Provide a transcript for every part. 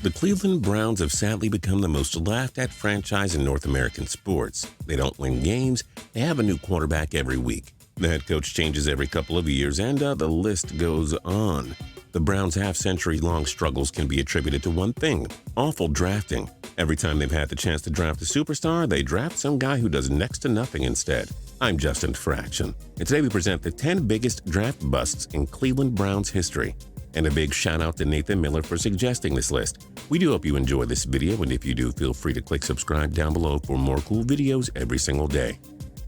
The Cleveland Browns have sadly become the most laughed-at franchise in North American sports. They don't win games, they have a new quarterback every week. The head coach changes every couple of years, and the list goes on. The Browns' half-century-long struggles can be attributed to one thing: awful drafting. Every time they've had the chance to draft a superstar, they draft some guy who does next to nothing instead. I'm Justin Fraction, and today we present the 10 biggest draft busts in Cleveland Browns history. And a big shout out to Nathan Miller for suggesting this list. We do hope you enjoy this video, and if you do, feel free to click subscribe down below for more cool videos every single day.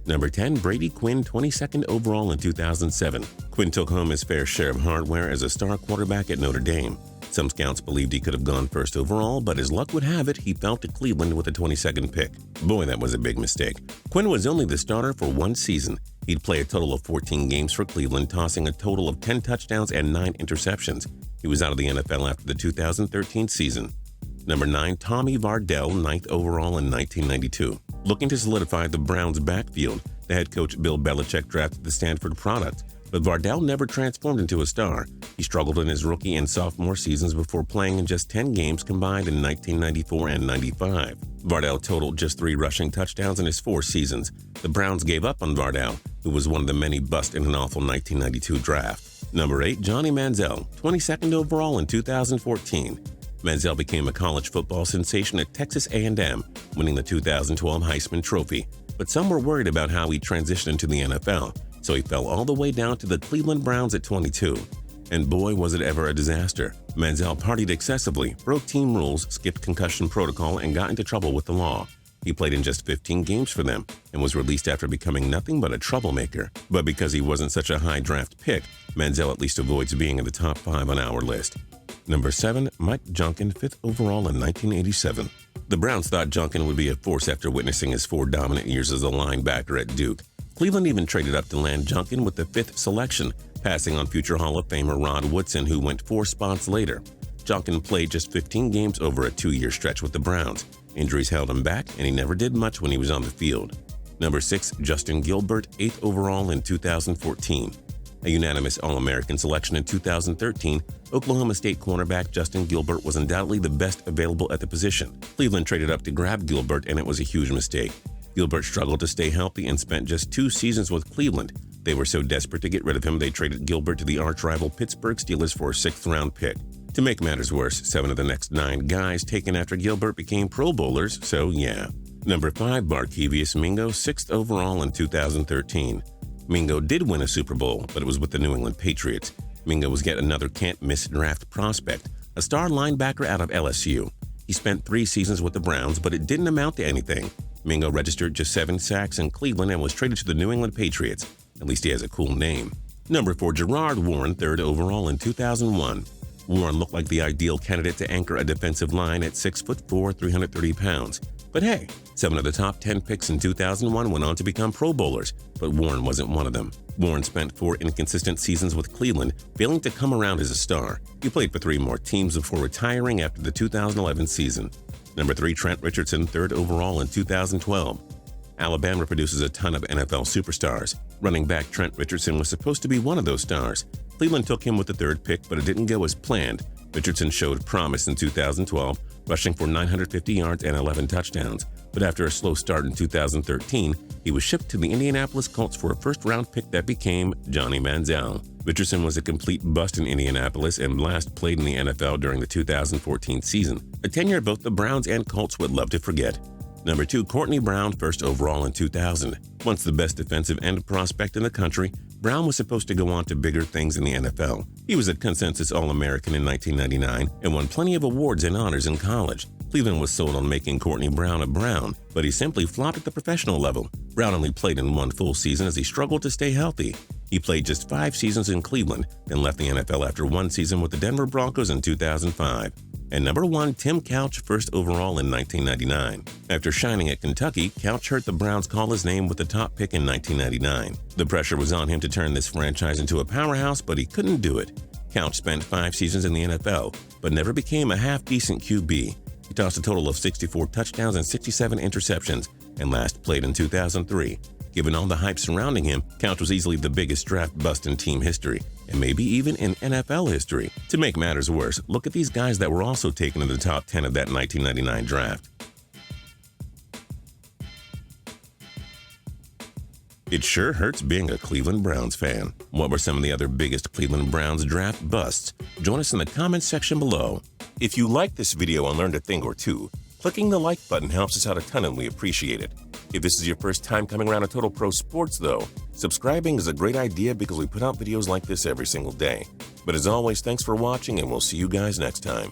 Number 10, Brady Quinn, 22nd overall in 2007. Quinn took home his fair share of hardware as a star quarterback at Notre Dame. Some scouts believed he could have gone first overall, but as luck would have it, he fell to Cleveland with the 22nd pick. Boy, that was a big mistake. Quinn was only the starter for one season. He'd play a total of 14 games for Cleveland, tossing a total of 10 touchdowns and 9 interceptions. He was out of the NFL after the 2013 season. Number 9, Tommy Vardell, 9th overall in 1992. Looking to solidify the Browns' backfield, the head coach Bill Belichick drafted the Stanford product, but Vardell never transformed into a star. He struggled in his rookie and sophomore seasons before playing in just 10 games combined in 1994 and 95. Vardell totaled just 3 rushing touchdowns in his 4 seasons. The Browns gave up on Vardell, who was one of the many busts in an awful 1992 draft. Number 8, Johnny Manziel, 22nd overall in 2014. Manziel became a college football sensation at Texas A&M, winning the 2012 Heisman Trophy. But some were worried about how he transitioned into the NFL, so he fell all the way down to the Cleveland Browns at 22. And boy, was it ever a disaster. Manziel partied excessively, broke team rules, skipped concussion protocol, and got into trouble with the law. He played in just 15 games for them and was released after becoming nothing but a troublemaker. But because he wasn't such a high draft pick, Manziel at least avoids being in the top 5 on our list. Number 7, Mike Junkin, 5th overall in 1987. The Browns thought Junkin would be a force after witnessing his 4 dominant years as a linebacker at Duke. Cleveland even traded up to land Junkin with the 5th selection, passing on future Hall of Famer Rod Woodson, who went 4 spots later. Junkin played just 15 games over a 2-year stretch with the Browns. Injuries held him back, and he never did much when he was on the field. Number 6, Justin Gilbert, 8th overall in 2014. A unanimous All-American selection in 2013, Oklahoma State cornerback Justin Gilbert was undoubtedly the best available at the position. Cleveland traded up to grab Gilbert, and it was a huge mistake. Gilbert struggled to stay healthy and spent just 2 seasons with Cleveland. They were so desperate to get rid of him, they traded Gilbert to the arch-rival Pittsburgh Steelers for a 6th-round pick. To make matters worse, 7 of the next 9 guys taken after Gilbert became Pro Bowlers, so yeah. Number 5, Barkevious Mingo, 6th overall in 2013. Mingo did win a Super Bowl, but it was with the New England Patriots. Mingo was yet another can't-miss draft prospect, a star linebacker out of LSU. He spent 3 seasons with the Browns, but it didn't amount to anything. Mingo registered just 7 sacks in Cleveland and was traded to the New England Patriots. At least he has a cool name. Number 4, Gerard Warren, 3rd overall in 2001. Warren looked like the ideal candidate to anchor a defensive line at 6'4", 330 pounds. But hey, 7 of the top 10 picks in 2001 went on to become Pro Bowlers, but Warren wasn't one of them. Warren spent 4 inconsistent seasons with Cleveland, failing to come around as a star. He played for 3 more teams before retiring after the 2011 season. Number 3, Trent Richardson, 3rd overall in 2012. Alabama produces a ton of NFL superstars. Running back Trent Richardson was supposed to be one of those stars. Cleveland took him with the 3rd pick, but it didn't go as planned. Richardson showed promise in 2012, rushing for 950 yards and 11 touchdowns. But after a slow start in 2013, he was shipped to the Indianapolis Colts for a 1st-round pick that became Johnny Manziel. Richardson was a complete bust in Indianapolis and last played in the NFL during the 2014 season, a tenure both the Browns and Colts would love to forget. Number 2, Courtney Brown, 1st overall in 2000. Once the best defensive end prospect in the country, Brown was supposed to go on to bigger things in the NFL. He was a consensus All-American in 1999 and won plenty of awards and honors in college. Cleveland was sold on making Courtney Brown a Brown, but he simply flopped at the professional level. Brown only played in 1 full season as he struggled to stay healthy. He played just 5 seasons in Cleveland, then left the NFL after 1 season with the Denver Broncos in 2005. And number 1, Tim Couch, 1st overall in 1999. After shining at Kentucky, Couch heard the Browns call his name with the top pick in 1999. The pressure was on him to turn this franchise into a powerhouse, but he couldn't do it. Couch spent 5 seasons in the NFL, but never became a half-decent QB. He tossed a total of 64 touchdowns and 67 interceptions, and last played in 2003. Given all the hype surrounding him, Couch was easily the biggest draft bust in team history, and maybe even in NFL history. To make matters worse, look at these guys that were also taken in the top 10 of that 1999 draft. It sure hurts being a Cleveland Browns fan. What were some of the other biggest Cleveland Browns draft busts? Join us in the comments section below. If you liked this video and learned a thing or two, clicking the like button helps us out a ton and we appreciate it. If this is your first time coming around to Total Pro Sports though, subscribing is a great idea because we put out videos like this every single day. But as always, thanks for watching and we'll see you guys next time.